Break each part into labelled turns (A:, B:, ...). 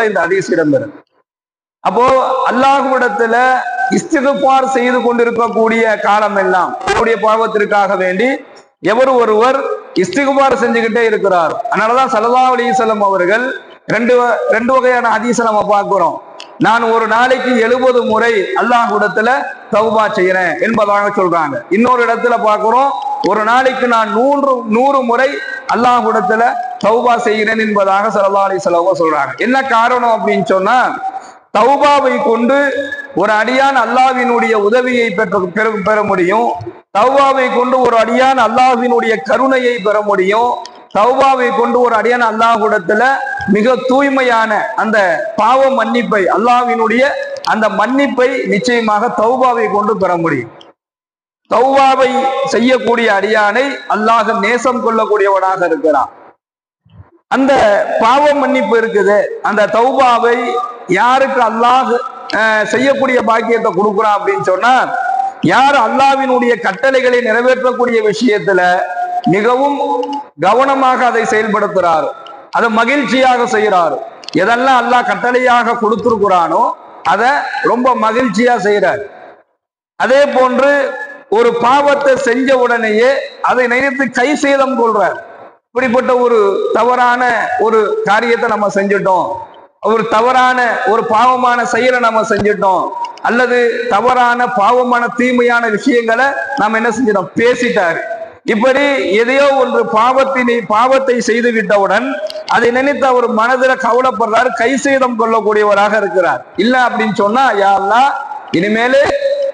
A: இந்த ஹதீஸ் இடம்பெறும். அப்போ அல்லாஹ்விடத்துல இஸ்திக்ஃபார் செய்து கொண்டிருக்கக்கூடிய காலம் எல்லாம் அவருடைய பாவத்திற்காக வேண்டி எவர் ஒருவர் இஸ்திக்ஃபார் செஞ்சுக்கிட்டே இருக்கிறார். அதனாலதான் ஸல்லல்லாஹு அலைஹி வஸல்லம் அவர்கள் ரெண்டு வகையான ஹதீஸை நம்ம பார்க்கிறோம். நான் ஒரு நாளைக்கு 70 முறை அல்லாஹ்விடத்துல தௌபா செய்யறேன் என்பதாக சொல்றாங்க. இன்னொரு இடத்துல பார்க்கிறோம், ஒரு நாளைக்கு நான் 100 முறை அல்லாஹ்விடத்துல தௌபா செய்கிறேன் என்பதாக ஸல்லல்லாஹு அலைஹி வஸல்லம் சொல்றாங்க. என்ன காரணம் அப்படின்னு சொன்னா, தௌபாவை கொண்டு ஒரு அடியான் அல்லாஹ்வினுடைய உதவியை பெற முடியும். தௌபாவை கொண்டு ஒரு அடியான் அல்லாஹ்வினுடைய கருணையை பெற முடியும். தௌபாவை கொண்டு ஒரு அடியான் அல்லாஹ்விடத்துல மிக தூய்மையான அந்த பாவ மன்னிப்பை, அல்லாஹ்வினுடைய அந்த மன்னிப்பை நிச்சயமாக தௌபாவை கொண்டு பெற முடியும். தௌபாவை செய்யக்கூடிய அடியானை அல்லாஹ் நேசம் கொள்ளக்கூடியவனாக இருக்கிறான். அந்த பாவ மன்னிப்பு இருக்குது, அந்த தௌபாவை யாருக்கு அல்லாஹ் செய்யக்கூடிய பாக்கியத்தை கொடுக்குறான் அப்படின்னு சொன்னா, யார் அல்லாஹ்வினுடைய கட்டளைகளை நிறைவேற்றக்கூடிய விஷயத்துல மிகவும் கவனமாக அதை செயல்படுத்துறாரு, அதை மகிழ்ச்சியாக செய்யறாரு. எதெல்லாம் அல்லாஹ் கட்டளையாக கொடுத்திருக்கிறானோ அதை ரொம்ப மகிழ்ச்சியா செய்யறாரு. அதே போன்று ஒரு பாவத்தை செஞ்ச உடனேயே அதை நினைத்து கை சேதம் கொள்றார். இப்படிப்பட்ட ஒரு தவறான ஒரு காரியத்தை நம்ம செஞ்சிட்டோம், ஒரு தவறான ஒரு பாவமான செயலை நம்ம செஞ்சிட்டோம், அல்லது தவறான பாவமான தீமையான விஷயங்களை நம்ம என்ன செஞ்சிட்டோம், பேசிட்டாரு. இப்படி எதையோ ஒன்று பாவத்தை செய்து விட்டவுடன் அதை நினைத்து அவர் மனதில் கவலைப்படுறாரு, கை சேதம் கொள்ளக்கூடியவராக இருக்கிறார். இல்ல அப்படின்னு சொன்னா, யா அல்லாஹ் இனிமேலே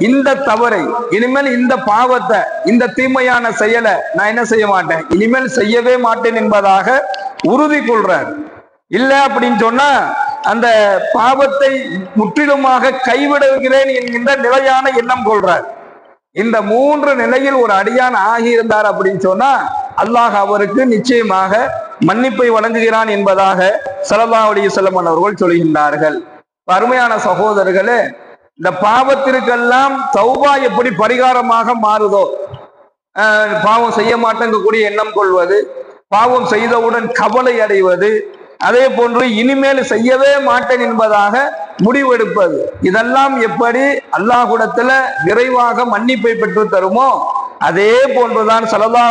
A: இந்த தவறை, இனிமேல் இந்த பாவத்தை, இந்த தீமையான செயலை நான் என்ன செய்ய மாட்டேன், இனிமேல் செய்யவே மாட்டேன் என்பதாக உறுதி கொள்றார். இல்ல அப்படின்னு சொன்னா அந்த பாவத்தை முற்றிலுமாக கைவிடுகிறேன் என்கின்ற நிலையான எண்ணம் கொள்றார். இந்த 3 நிலையில் ஒரு அடியான் ஆகியிருந்தார் அப்படின்னு சொன்னா அல்லாஹ் அவருக்கு நிச்சயமாக மன்னிப்பை வழங்குகிறான் என்பதாக ஸல்லல்லாஹு அலைஹி வஸல்லம் அவர்கள் சொல்கின்றார்கள். அருமையான சகோதரர்களே, இந்த பாவத்திற்கெல்லாம் தௌபா எப்படி பரிகாரமாக மாறுதோ, பாவம் செய்ய மாட்டேங்கக்கூடிய எண்ணம் கொள்வது, பாவம் செய்தவுடன் கவலை அடைவது, அதே போன்று இனிமேல் செய்யவே மாட்டேன் என்பதாக முடிவெடுப்பது, இதெல்லாம் எப்படி அல்லாஹ்விடத்துல விரைவாக மன்னிப்பை பெற்று தருமோ அதே போன்றுதான் ஸல்லல்லாஹு